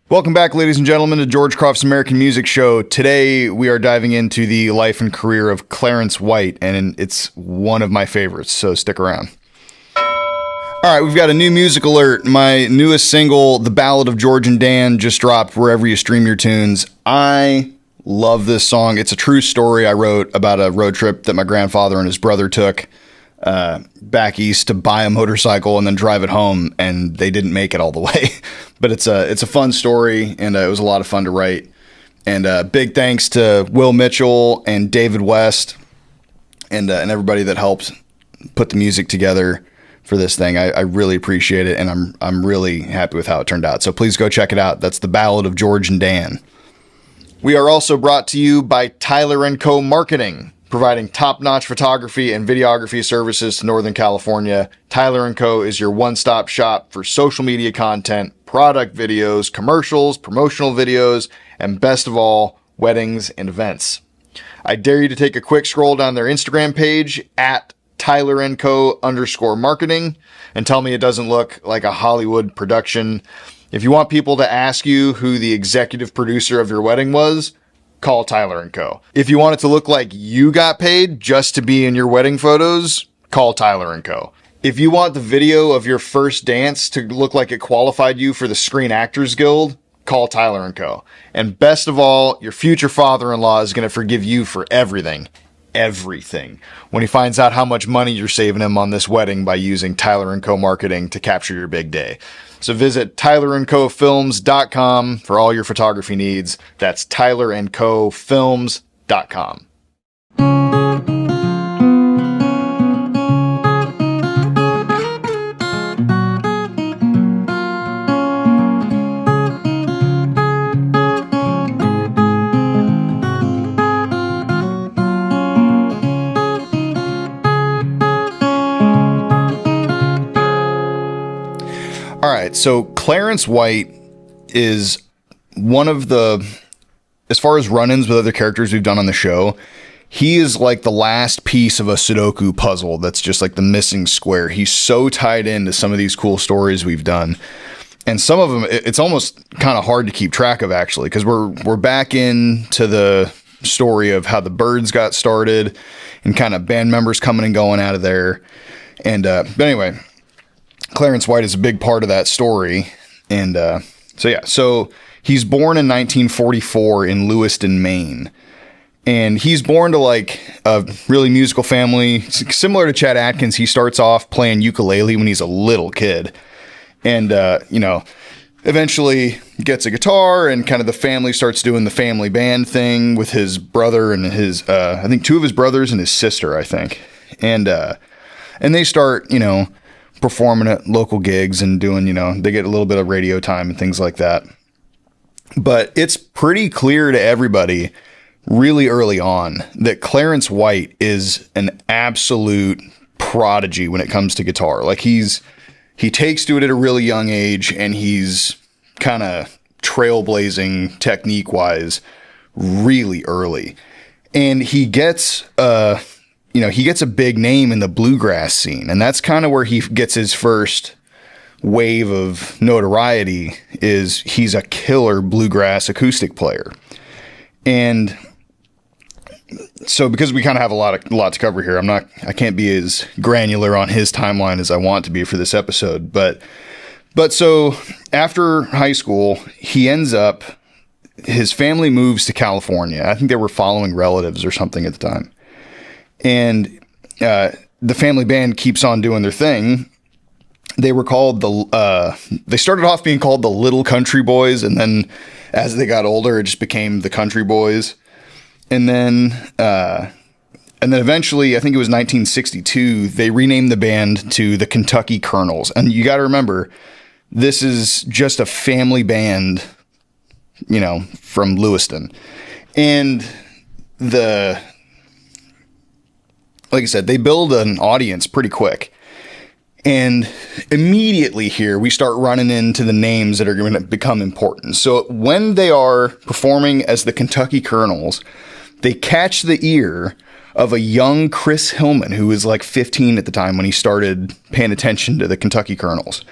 Welcome back, ladies and gentlemen, to George Croft's American Music Show. Today, we are diving into the life and career of Clarence White, and it's one of my favorites, so stick around. All right, we've got a new music alert. My newest single, The Ballad of George and Dan, just dropped wherever you stream your tunes. I love this song. It's a true story I wrote about a road trip that my grandfather and his brother took back east to buy a motorcycle and then drive it home, and they didn't make it all the way. But it's a fun story, and it was a lot of fun to write. And big thanks to Will Mitchell and David West and everybody that helped put the music together for this thing. I really appreciate it, and I'm really happy with how it turned out. So please go check it out. That's The Ballad of George and Dan. We are also brought to you by Tyler & Co. Marketing, providing top-notch photography and videography services to Northern California. Tyler & Co. is your one-stop shop for social media content, product videos, commercials, promotional videos, and best of all, weddings and events. I dare you to take a quick scroll down their Instagram page at Tyler&Co_marketing and tell me it doesn't look like a Hollywood production. If you want people to ask you who the executive producer of your wedding was, call Tyler & Co. If you want it to look like you got paid just to be in your wedding photos, call Tyler & Co. If you want the video of your first dance to look like it qualified you for the Screen Actors Guild, call Tyler & Co. And best of all, your future father-in-law is going to forgive you for everything, when he finds out how much money you're saving him on this wedding by using Tyler & Co. Marketing to capture your big day. So visit tylerandcofilms.com for all your photography needs. That's tylerandcofilms.com. All right, so Clarence White is one of the, as far as run-ins with other characters we've done on the show, he is like the last piece of a Sudoku puzzle that's just like the missing square. He's so tied into some of these cool stories we've done. And some of them, it's almost kind of hard to keep track of, actually, because we're back into the story of how the Byrds got started and kind of band members coming and going out of there. And but anyway, Clarence White is a big part of that story. And so he's born in 1944 in Lewiston, Maine. And he's born to like a really musical family. Similar to Chad Atkins, he starts off playing ukulele when he's a little kid. And, eventually gets a guitar, and kind of the family starts doing the family band thing with his brother and his, I think two of his brothers and his sister, I think. And they start, performing at local gigs and doing, they get a little bit of radio time and things like that. But it's pretty clear to everybody really early on that Clarence White is an absolute prodigy when it comes to guitar. Like he takes to it at a really young age, and he's kind of trailblazing technique wise really early. And he gets, he gets a big name in the bluegrass scene, and that's kind of where he gets his first wave of notoriety. Is he's a killer bluegrass acoustic player. And so because we kind of have a lot to cover here, I can't be as granular on his timeline as I want to be for this episode, but so after high school, his family moves to California. I think they were following relatives or something at the time. And the family band keeps on doing their thing. They were called they started off being called the Little Country Boys, and then as they got older, it just became the Country Boys. And then eventually, I think it was 1962, they renamed the band to the Kentucky Colonels. And you got to remember, this is just a family band, from Lewiston. And like I said, they build an audience pretty quick. And immediately here, we start running into the names that are going to become important. So when they are performing as the Kentucky Colonels, they catch the ear of a young Chris Hillman, who was like 15 at the time when he started paying attention to the Kentucky Colonels.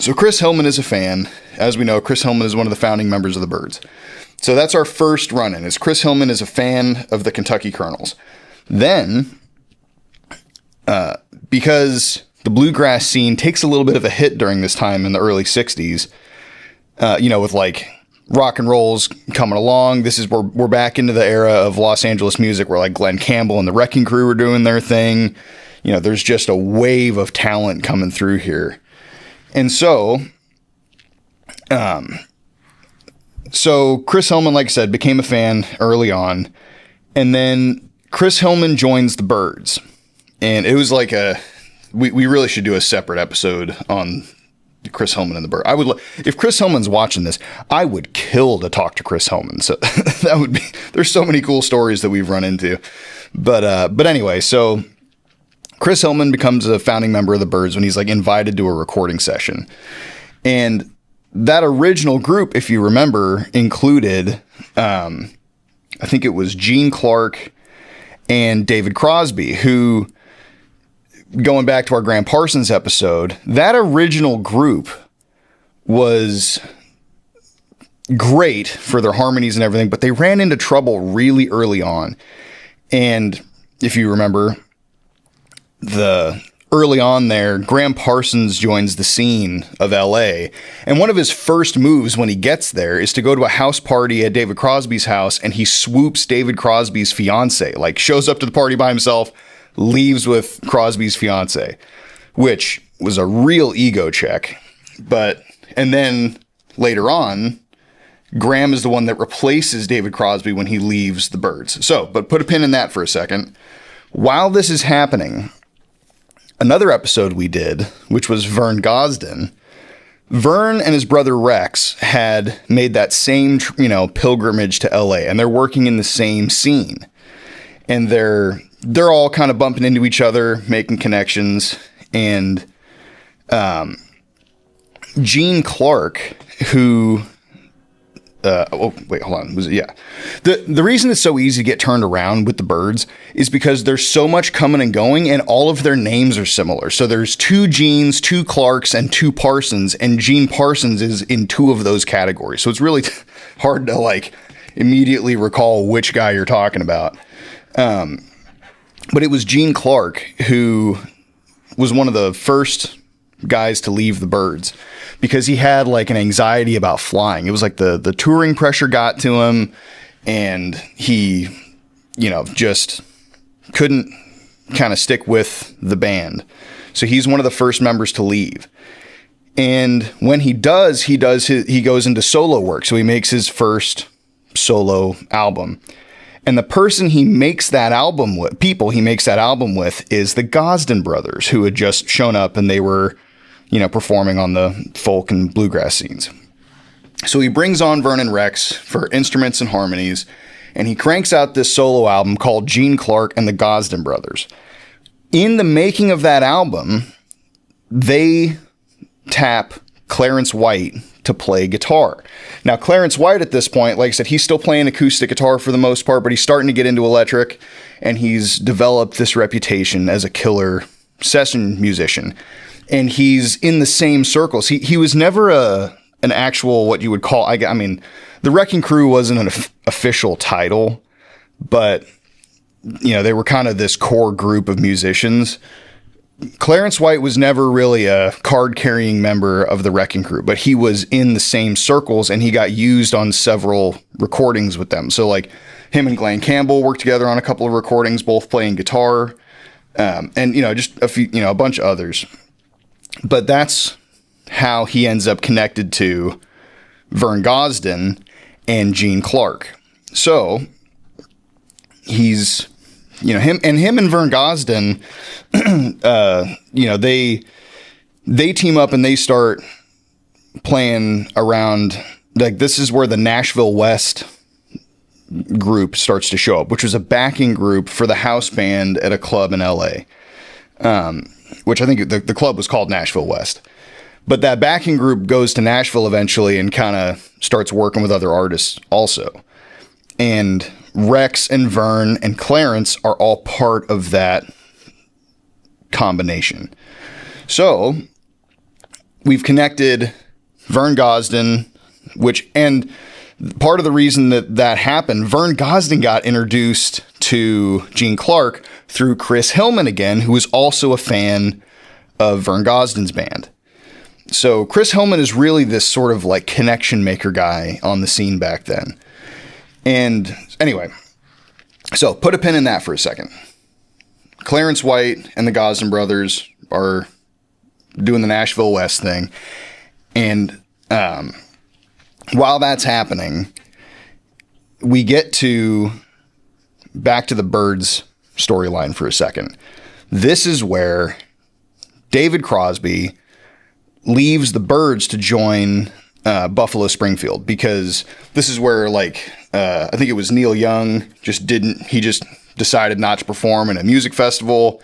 So Chris Hillman is a fan. As we know, Chris Hillman is one of the founding members of the Byrds. So that's our first run-in, is Chris Hillman is a fan of the Kentucky Colonels. Then, because the bluegrass scene takes a little bit of a hit during this time in the early 60s, with like rock and roll's coming along. This is where we're back into the era of Los Angeles music where like Glenn Campbell and the Wrecking Crew were doing their thing. There's just a wave of talent coming through here. And so Chris Hillman, like I said, became a fan early on. And then Chris Hillman joins the Byrds. And it was like we really should do a separate episode on Chris Hillman and the Byrds. If Chris Hillman's watching this, I would kill to talk to Chris Hillman. So that would be, there's so many cool stories that we've run into. But anyway, so Chris Hillman becomes a founding member of the Byrds when he's like invited to a recording session. And that original group, if you remember, included, I think it was Gene Clark and David Crosby, who, going back to our Graham Parsons episode, that original group was great for their harmonies and everything, but they ran into trouble really early on. And if you remember, early on there, Graham Parsons joins the scene of LA. And one of his first moves when he gets there is to go to a house party at David Crosby's house, and he swoops David Crosby's fiance, like shows up to the party by himself, leaves with Crosby's fiance, which was a real ego check. And then later on, Graham is the one that replaces David Crosby when he leaves the Byrds. But put a pin in that for a second. While this is happening, another episode we did, which was Vern Gosden, Vern and his brother Rex had made that same, pilgrimage to LA, and they're working in the same scene. And they're all kind of bumping into each other, making connections. And Gene Clark, who... hold on. The reason it's so easy to get turned around with the Byrds is because there's so much coming and going, and all of their names are similar. So there's 2 Genes, 2 Clarks, and 2 Parsons, and Gene Parsons is in 2 of those categories. So it's really hard to like immediately recall which guy you're talking about. But it was Gene Clark who was one of the first guys to leave the Byrds because he had like an anxiety about flying. It was like the touring pressure got to him, and he, just couldn't kind of stick with the band. So he's one of the first members to leave. And when he goes into solo work. So he makes his first solo album. And the person he makes that album with, is the Gosden brothers, who had just shown up, and they were, performing on the folk and bluegrass scenes. So he brings on Vernon Rex for instruments and harmonies, and he cranks out this solo album called Gene Clark and the Gosden Brothers. In the making of that album, they tap Clarence White to play guitar. Now, Clarence White at this point, like I said, he's still playing acoustic guitar for the most part, but he's starting to get into electric, and he's developed this reputation as a killer session musician. And he's in the same circles. He was never an actual, what you would call, I mean, the Wrecking Crew wasn't an official title, but, they were kind of this core group of musicians. Clarence White was never really a card-carrying member of the Wrecking Crew, but he was in the same circles, and he got used on several recordings with them. So, like, him and Glenn Campbell worked together on a couple of recordings, both playing guitar, and, just a few, a bunch of others. But that's how he ends up connected to Vern Gosden and Gene Clark. So he's, him and Vern Gosden, they team up and they start playing around. Like, this is where the Nashville West group starts to show up, which was a backing group for the house band at a club in LA. Which I think the club was called Nashville West. But that backing group goes to Nashville eventually and kind of starts working with other artists also. And Rex and Vern and Clarence are all part of that combination. So we've connected Vern Gosdin, and part of the reason that happened, Vern Gosdin got introduced to Gene Clark through Chris Hillman again, who was also a fan of Vern Gosdin's band. So Chris Hillman is really this sort of like connection maker guy on the scene back then. And anyway, so put a pin in that for a second. Clarence White and the Gosdin brothers are doing the Nashville West thing. And while that's happening, we get back to the Byrds storyline for a second. This is where David Crosby leaves the Byrds to join Buffalo Springfield, because this is where, like, I think it was Neil Young just decided not to perform in a music festival,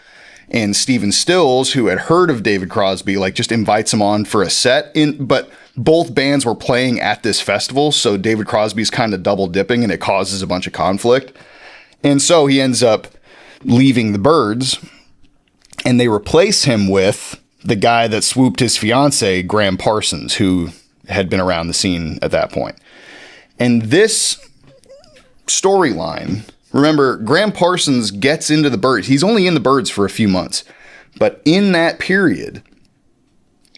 and Stephen Stills, who had heard of David Crosby, like, just invites him on for a set but both bands were playing at this festival, so David Crosby's kind of double dipping, and it causes a bunch of conflict. And so he ends up leaving the Byrds, and they replace him with the guy that swooped his fiance, Graham Parsons, who had been around the scene at that point. And this storyline, remember, Graham Parsons gets into the Byrds. He's only in the Byrds for a few months, but in that period,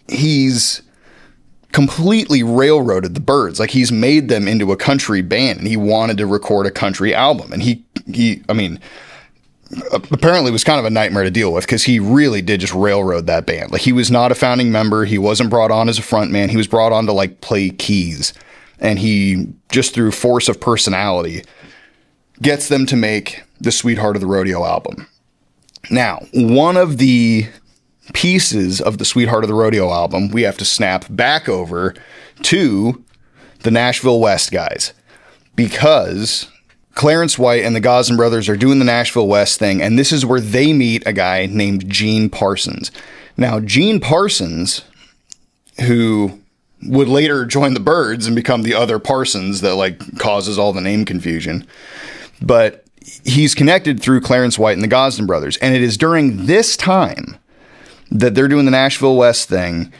he's completely railroaded the Byrds. Like, he's made them into a country band, and he wanted to record a country album. And he apparently was kind of a nightmare to deal with, because he really did just railroad that band. Like, he was not a founding member. He wasn't brought on as a front man. He was brought on to, like, play keys. And he, just through force of personality, gets them to make the Sweetheart of the Rodeo album. Now, one of the pieces of the Sweetheart of the Rodeo album, we have to snap back over to the Nashville West guys, because Clarence White and the Gosdin brothers are doing the Nashville West thing, and this is where they meet a guy named Gene Parsons. Now, Gene Parsons, who would later join the Byrds and become the other Parsons that, like, causes all the name confusion, but he's connected through Clarence White and the Gosdin brothers, and it is during this time that they're doing the Nashville West thing.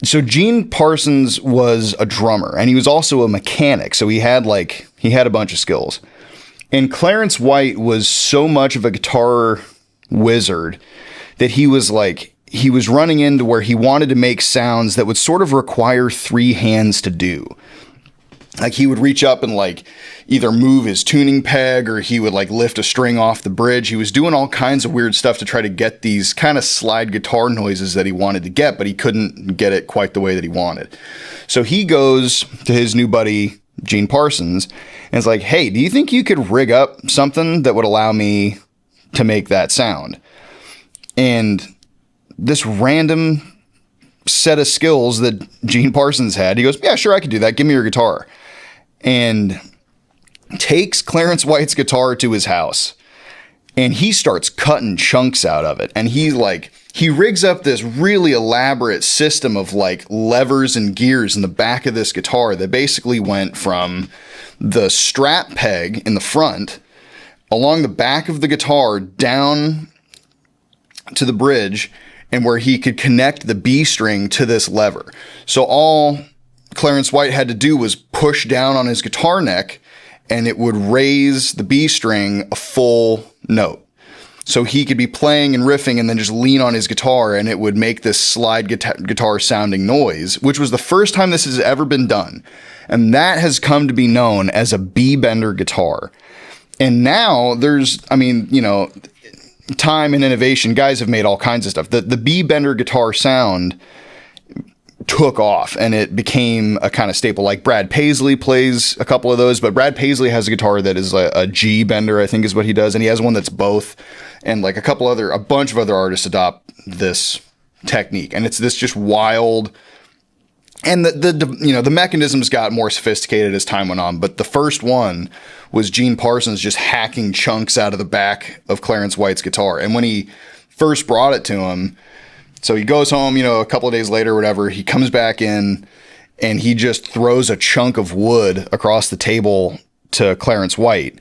So Gene Parsons was a drummer, and he was also a mechanic. So he had a bunch of skills. And Clarence White was so much of a guitar wizard that he was running into where he wanted to make sounds that would sort of require three hands to do. Like, he would reach up and, like, either move his tuning peg, or he would, like, lift a string off the bridge. He was doing all kinds of weird stuff to try to get these kind of slide guitar noises that he wanted to get, but he couldn't get it quite the way that he wanted. So he goes to his new buddy, Gene Parsons, and is like, hey, do you think you could rig up something that would allow me to make that sound? And this random set of skills that Gene Parsons had, he goes, yeah, sure, I could do that. Give me your guitar. And takes Clarence White's guitar to his house, and he starts cutting chunks out of it. And he rigs up this really elaborate system of, like, levers and gears in the back of this guitar that basically went from the strap peg in the front along the back of the guitar down to the bridge, and where he could connect the B string to this lever. So all Clarence White had to do was push down on his guitar neck, and it would raise the B string a full note. So he could be playing and riffing and then just lean on his guitar, and it would make this slide guitar sounding noise, which was the first time this has ever been done. And that has come to be known as a B-bender guitar. And now there's, time and innovation, guys have made all kinds of stuff. The B-bender guitar sound took off, and it became a kind of staple. Like, Brad Paisley plays a couple of those, but Brad Paisley has a guitar that is a G bender, I think is what he does, and he has one that's both. And, like, a bunch of other artists adopt this technique, and it's this just wild. And the mechanisms got more sophisticated as time went on, but the first one was Gene Parsons just hacking chunks out of the back of Clarence White's guitar. And when he first brought it to him, so he goes home, a couple of days later or whatever, he comes back in and he just throws a chunk of wood across the table to Clarence White.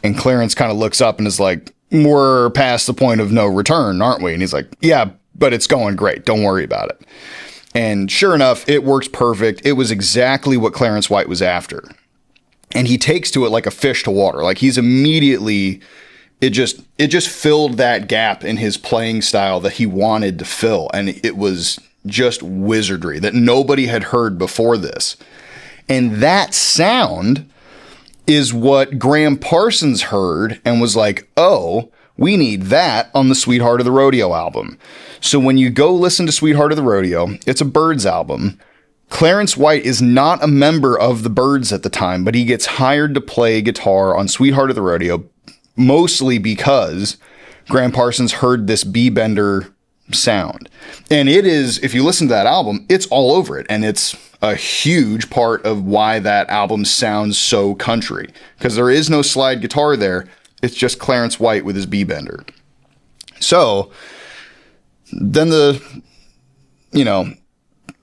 And Clarence kind of looks up and is like, we're past the point of no return, aren't we? And he's like, yeah, but it's going great. Don't worry about it. And sure enough, it works perfect. It was exactly what Clarence White was after. And he takes to it like a fish to water. Like he's immediately, it just filled that gap in his playing style that he wanted to fill. And it was just wizardry that nobody had heard before this. And that sound is what Graham Parsons heard and was like, oh, we need that on the Sweetheart of the Rodeo album. So when you go listen to Sweetheart of the Rodeo, it's a Byrds album. Clarence White is not a member of the Byrds at the time, but he gets hired to play guitar on Sweetheart of the Rodeo, mostly because Graham Parsons heard this B-bender sound. And it is, if you listen to that album, it's all over it. And it's a huge part of why that album sounds so country, because there is no slide guitar there. It's just Clarence White with his B-bender. So then the,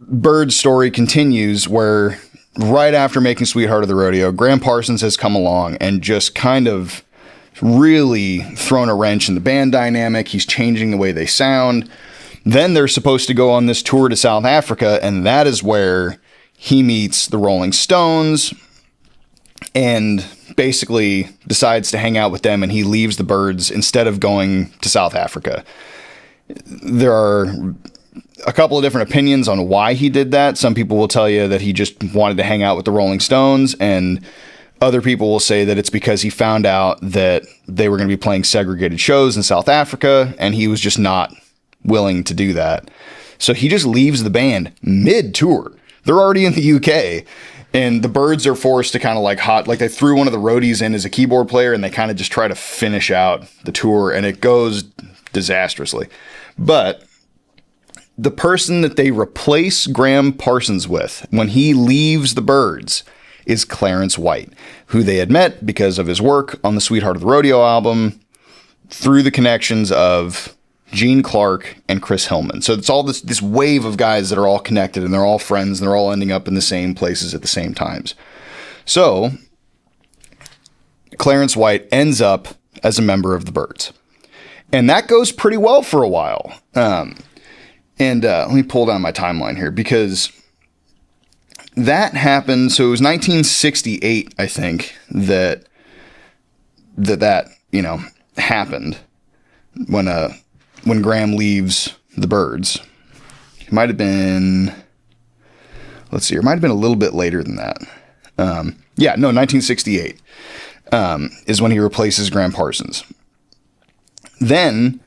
Byrds story continues where right after making Sweetheart of the Rodeo, Graham Parsons has come along and just kind of really thrown a wrench in the band dynamic. He's changing the way they sound. Then they're supposed to go on this tour to South Africa, and that is where he meets the Rolling Stones and basically decides to hang out with them, and he leaves the Byrds instead of going to South Africa. There are a couple of different opinions on why he did that. Some people will tell you that he just wanted to hang out with the Rolling Stones, and other people will say that it's because he found out that they were going to be playing segregated shows in South Africa, and he was just not willing to do that. So he just leaves the band mid-tour. They're already in the UK, and the Byrds are forced to kind of like they threw one of the roadies in as a keyboard player, and they kind of just try to finish out the tour, and it goes disastrously. But the person that they replace Graham Parsons with when he leaves the Byrds is Clarence White, who they had met because of his work on the Sweetheart of the Rodeo album through the connections of Gene Clark and Chris Hillman. So it's all this wave of guys that are all connected, and they're all friends, and they're all ending up in the same places at the same times. So Clarence White ends up as a member of the Byrds. And that goes pretty well for a while. Let me pull down my timeline here, because that happened. So it was 1968, I think, that happened when Graham leaves the Byrds. It might have been, it might have been a little bit later than that. 1968 is when he replaces Graham Parsons. Then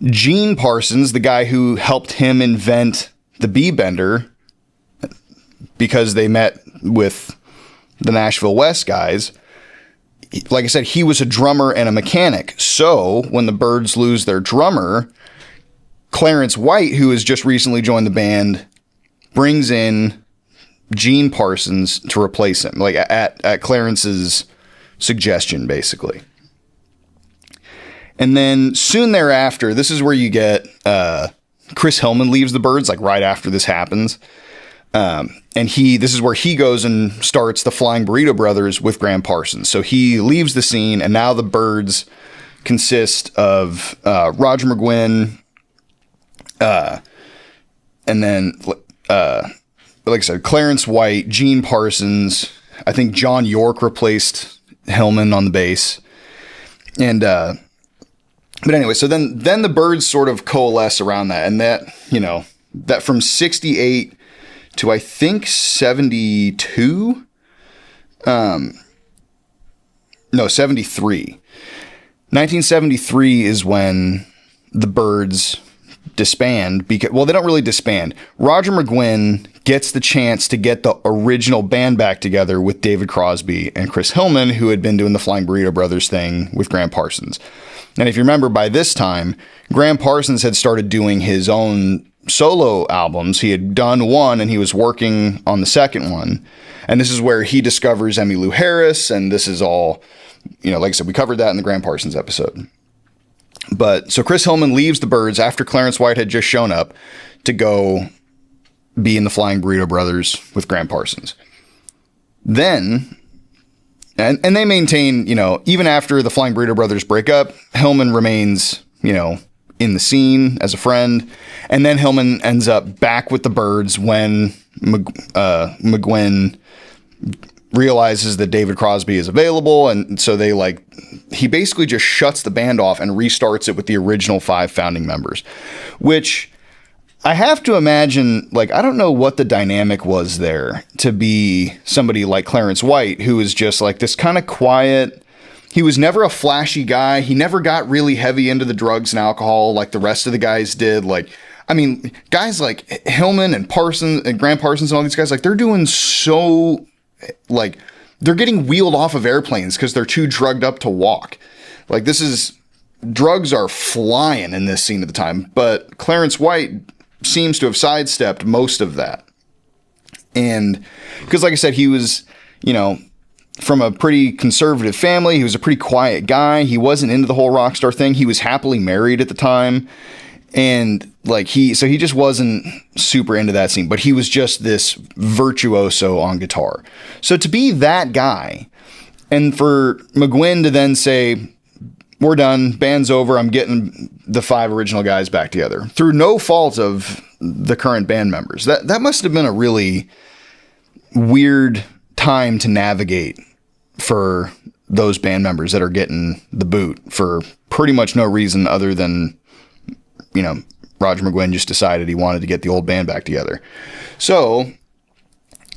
Gene Parsons, the guy who helped him invent the B-bender, because they met with the Nashville West guys, like I said, he was a drummer and a mechanic. So when the Byrds lose their drummer, Clarence White, who has just recently joined the band, brings in Gene Parsons to replace him, like at Clarence's suggestion, basically. And then soon thereafter, this is where you get Chris Hillman leaves the Byrds, like right after this happens. And this is where he goes and starts the Flying Burrito Brothers with Graham Parsons. So he leaves the scene, and now the Byrds consist of Roger McGuinn, and then, like I said, Clarence White, Gene Parsons. I think John York replaced Hillman on the bass. And but anyway, so then the Byrds sort of coalesce around that, and that from 68 to I think 72, 73. 1973 is when the Byrds disband, because, well, they don't really disband. Roger McGuinn gets the chance to get the original band back together with David Crosby and Chris Hillman, who had been doing the Flying Burrito Brothers thing with Graham Parsons. And if you remember, by this time, Graham Parsons had started doing his own solo albums. He had done one, and he was working on the second one. And this is where he discovers Emmylou Harris, and this is all, like I said, we covered that in the Graham Parsons episode. But so Chris Hillman leaves the Byrds after Clarence White had just shown up to go be in the Flying Burrito Brothers with Graham Parsons. Then, and they maintain, even after the Flying Burrito Brothers break up, Hillman remains, in the scene as a friend. And then Hillman ends up back with the Byrds when McGuinn realizes that David Crosby is available. And so he basically just shuts the band off and restarts it with the original 5 founding members, which I have to imagine, I don't know what the dynamic was there to be somebody like Clarence White, who is just this kind of quiet. He was never a flashy guy. He never got really heavy into the drugs and alcohol like the rest of the guys did. Guys like Hillman and Parsons and Graham Parsons and all these guys, they're doing so, they're getting wheeled off of airplanes because they're too drugged up to walk. Drugs are flying in this scene at the time. But Clarence White seems to have sidestepped most of that. And because, like I said, he was, from a pretty conservative family. He was a pretty quiet guy. He wasn't into the whole rock star thing. He was happily married at the time. And he just wasn't super into that scene, but he was just this virtuoso on guitar. So to be that guy, and for McGuinn to then say, we're done, band's over, I'm getting the 5 original guys back together through no fault of the current band members. That must have been a really weird time to navigate for those band members that are getting the boot for pretty much no reason other than, Roger McGuinn just decided he wanted to get the old band back together. So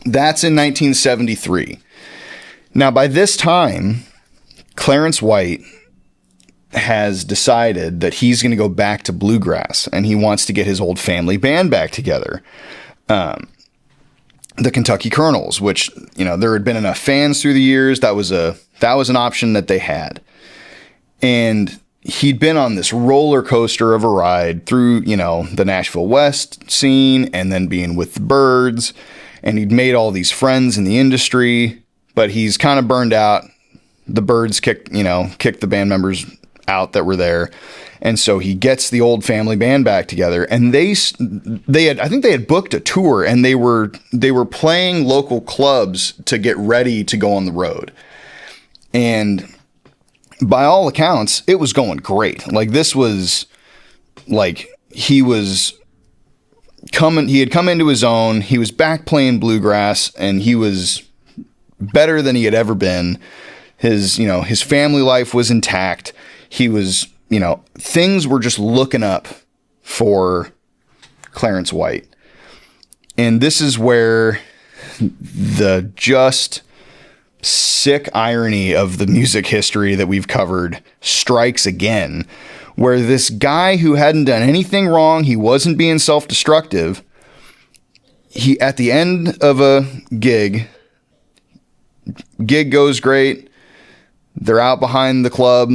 that's in 1973. Now, by this time, Clarence White has decided that he's going to go back to bluegrass and he wants to get his old family band back together. The Kentucky Colonels, which, there had been enough fans through the years. That was an option that they had. And he'd been on this roller coaster of a ride through, the Nashville West scene and then being with the Byrds, and he'd made all these friends in the industry, but he's kind of burned out. The Byrds kicked the band members out that were there. And so he gets the old family band back together, and I think they had booked a tour, and they were playing local clubs to get ready to go on the road. And by all accounts, it was going great. This was he had come into his own. He was back playing bluegrass, and he was better than he had ever been. His family life was intact. He was, things were just looking up for Clarence White. And this is where the just sick irony of the music history that we've covered strikes again, where this guy who hadn't done anything wrong, he wasn't being self-destructive, he, at the end of a gig goes great, they're out behind the club,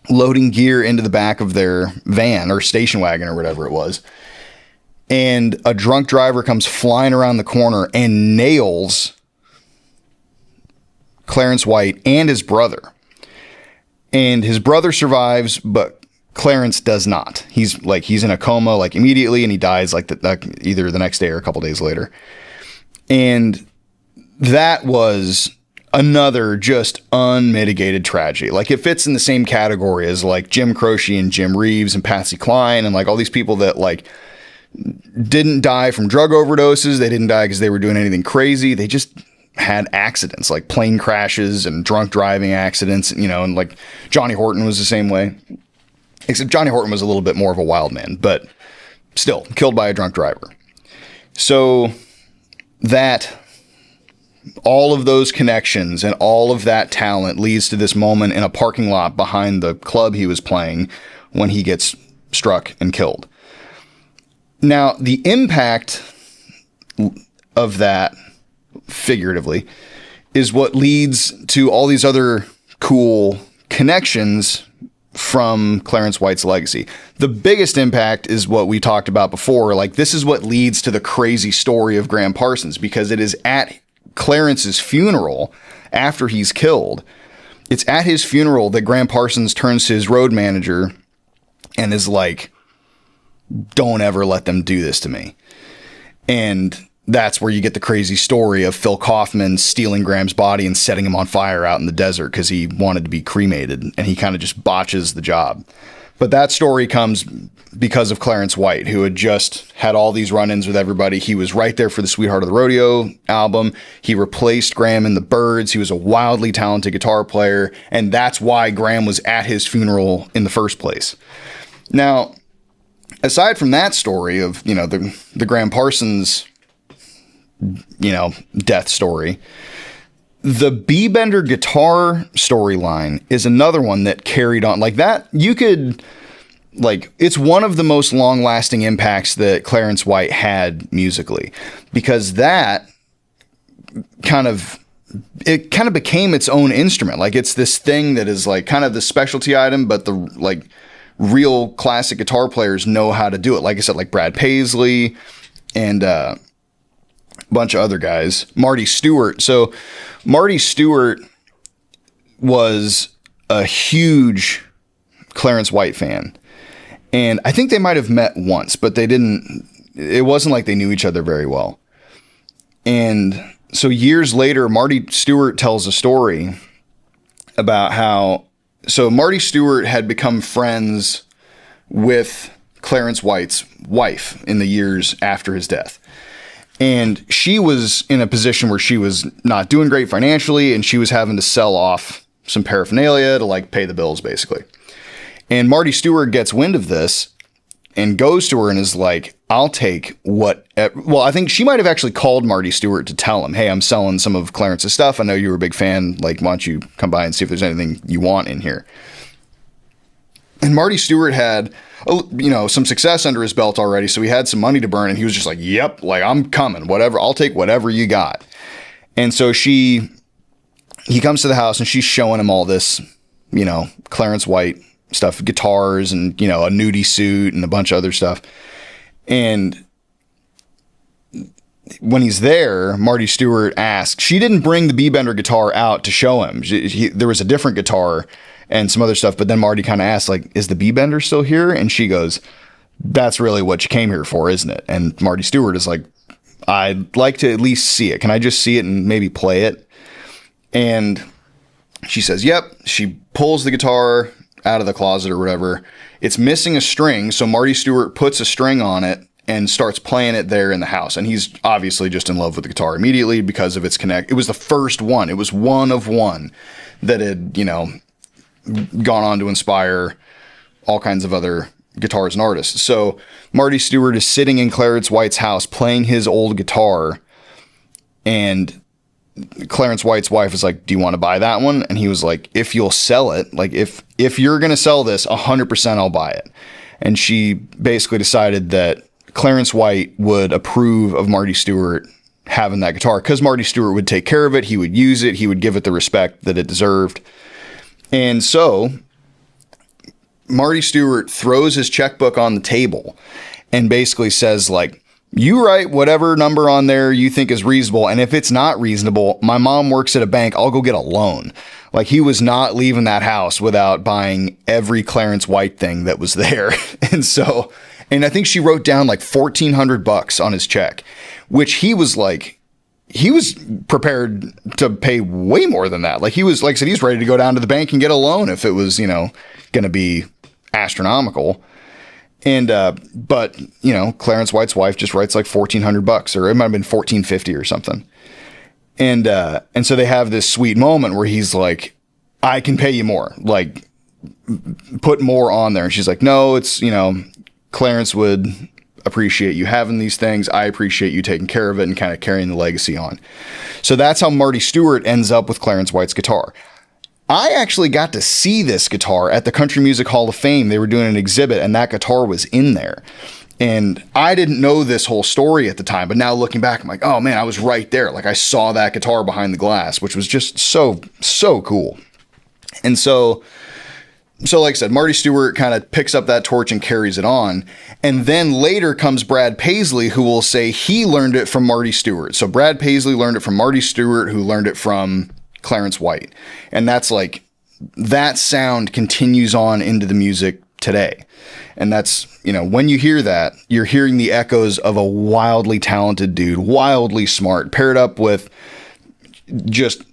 loading gear into the back of their van or station wagon or whatever it was. And a drunk driver comes flying around the corner and nails Clarence White and his brother. And his brother survives, but Clarence does not. He's in a coma immediately, and he dies either the next day or a couple days later. And that was another just unmitigated tragedy. It fits in the same category as Jim Croce and Jim Reeves and Patsy Cline and all these people that didn't die from drug overdoses. They didn't die because they were doing anything crazy. They just had accidents, plane crashes and drunk driving accidents, and Johnny Horton was the same way. Except Johnny Horton was a little bit more of a wild man, but still killed by a drunk driver. So that all of those connections and all of that talent leads to this moment in a parking lot behind the club he was playing when he gets struck and killed. Now, the impact of that, figuratively, is what leads to all these other cool connections from Clarence White's legacy. The biggest impact is what we talked about before. This is what leads to the crazy story of Graham Parsons, because it is at Clarence's funeral after he's killed. It's at his funeral that Graham Parsons turns to his road manager and is like, don't ever let them do this to me. And that's where you get the crazy story of Phil Kaufman stealing Graham's body and setting him on fire out in the desert because he wanted to be cremated, and he kind of just botches the job. But that story comes because of Clarence White, who had just had all these run-ins with everybody. He was right there for the Sweetheart of the Rodeo album. He replaced Graham in the Byrds. He was a wildly talented guitar player, and that's why Graham was at his funeral in the first place. Now, aside from that story of, the Graham Parsons, death story, the B-Bender guitar storyline is another one that carried on. Like that, it's one of the most long-lasting impacts that Clarence White had musically, because that kind of became its own instrument. Like, it's this thing that is like kind of the specialty item, but the real classic guitar players know how to do it. Like I said, like Brad Paisley and a bunch of other guys. Marty Stewart. So Marty Stewart was a huge Clarence White fan. And I think they might have met once, but it wasn't like they knew each other very well. And so years later, Marty Stewart tells a story about how, so Marty Stewart had become friends with Clarence White's wife in the years after his death. And she was in a position where she was not doing great financially, and she was having to sell off some paraphernalia to pay the bills, basically. And Marty Stewart gets wind of this and goes to her and is like, I'll take what... Well, I think she might have actually called Marty Stewart to tell him, hey, I'm selling some of Clarence's stuff. I know you were a big fan. Why don't you come by and see if there's anything you want in here? And Marty Stewart had, some success under his belt already, so he had some money to burn, and he was just like, yep, I'm coming, whatever, I'll take whatever you got. And so he comes to the house, and she's showing him all this, Clarence White stuff, guitars, and, a nudie suit, and a bunch of other stuff. And when he's there, Marty Stewart asks, she didn't bring the B-Bender guitar out to show him. There was a different guitar and some other stuff, but then Marty kind of asked, is the B-Bender still here? And she goes, that's really what you came here for, isn't it? And Marty Stewart is like, I'd like to at least see it. Can I just see it and maybe play it? And she says, yep. She pulls the guitar out of the closet or whatever. It's missing a string, so Marty Stewart puts a string on it and starts playing it there in the house. And he's obviously just in love with the guitar immediately because of its connect. It was the first one. It was one of one that had, gone on to inspire all kinds of other guitars and artists. So Marty Stewart is sitting in Clarence White's house playing his old guitar, and Clarence White's wife is like, do you want to buy that one? And he was like, if you'll sell it, if you're going to sell this, 100% I'll buy it. And she basically decided that Clarence White would approve of Marty Stewart having that guitar because Marty Stewart would take care of it. He would use it. He would give it the respect that it deserved. And so Marty Stewart throws his checkbook on the table and basically says, you write whatever number on there you think is reasonable. And if it's not reasonable, my mom works at a bank. I'll go get a loan. He was not leaving that house without buying every Clarence White thing that was there. And I think she wrote down $1,400 on his check, which he was prepared to pay way more than that. He was, like I said, he's ready to go down to the bank and get a loan if it was, going to be astronomical. And, but, Clarence White's wife just writes $1,400, or it might have been $1,450 or something. And so they have this sweet moment where he's like, I can pay you more, put more on there. And she's like, no, it's, Clarence would appreciate you having these things. I appreciate you taking care of it and kind of carrying the legacy on. So that's how Marty Stewart ends up with Clarence White's guitar. I actually got to see this guitar at the Country Music Hall of Fame. They were doing an exhibit and that guitar was in there. And I didn't know this whole story at the time, but now looking back, I'm like, oh man, I was right there. I saw that guitar behind the glass, which was just so cool. And so like I said, Marty Stewart kind of picks up that torch and carries it on. And then later comes Brad Paisley, who will say he learned it from Marty Stewart. So Brad Paisley learned it from Marty Stewart, who learned it from Clarence White. And that's that sound continues on into the music today. And that's, when you hear that, you're hearing the echoes of a wildly talented dude, wildly smart, paired up with just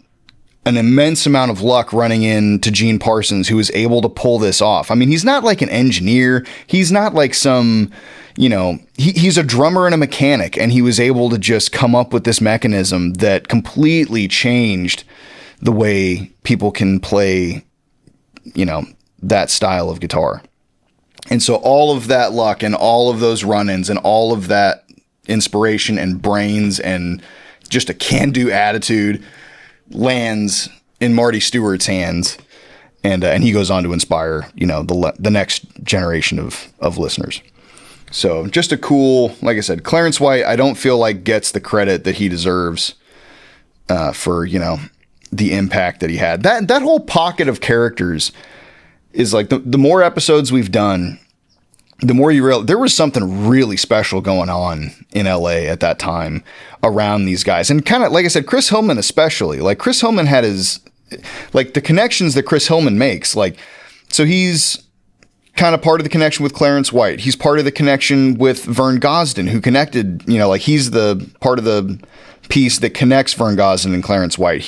an immense amount of luck running into Gene Parsons, who was able to pull this off. I mean, he's not like an engineer. He's not like some, he's a drummer and a mechanic, and he was able to just come up with this mechanism that completely changed the way people can play, that style of guitar. And so all of that luck and all of those run-ins and all of that inspiration and brains and just a can-do attitude lands in Marty Stewart's hands, and he goes on to inspire, the next generation of listeners. So just a cool, like I said, Clarence White, I don't feel like gets the credit that he deserves for, the impact that he had. That whole pocket of characters is like the more episodes we've done, the more you realize there was something really special going on in LA at that time around these guys. And kind of, like I said, Chris Hillman especially. Like, Chris Hillman had the connections that Chris Hillman makes. Like, so he's kind of part of the connection with Clarence White. He's part of the connection with Vern Gosdin, who connected, he's the part of the piece that connects Vern Gosdin and Clarence White.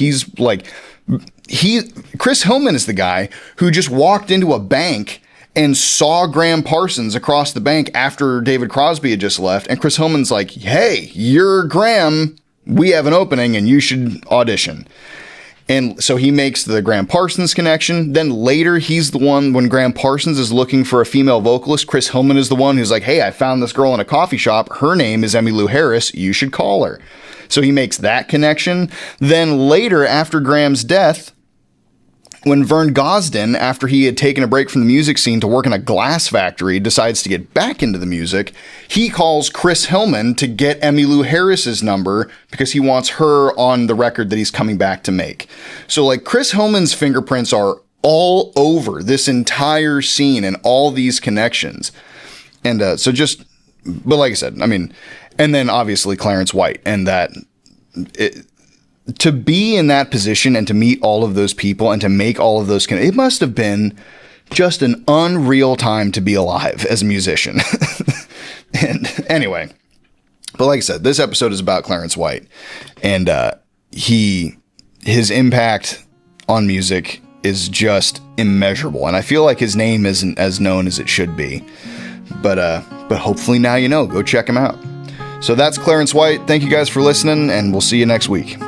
Chris Hillman is the guy who just walked into a bank and saw Graham Parsons across the bank after David Crosby had just left. And Chris Hillman's like, hey, you're Graham. We have an opening and you should audition. And so he makes the Graham Parsons connection. Then later, he's the one, when Graham Parsons is looking for a female vocalist, Chris Hillman is the one who's like, hey, I found this girl in a coffee shop. Her name is Emmylou Harris. You should call her. So he makes that connection. Then later, after Graham's death, when Vern Gosdin, after he had taken a break from the music scene to work in a glass factory, decides to get back into the music, he calls Chris Hillman to get Emmylou Harris's number because he wants her on the record that he's coming back to make. So, like, Chris Hillman's fingerprints are all over this entire scene and all these connections. And but like I said, I mean, and then obviously Clarence White, and to be in that position and to meet all of those people and to make all of those, it must have been just an unreal time to be alive as a musician. And anyway, but like I said, this episode is about Clarence White, and his impact on music is just immeasurable. And I feel like his name isn't as known as it should be, but hopefully now go check him out. So that's Clarence White. Thank you guys for listening, and we'll see you next week.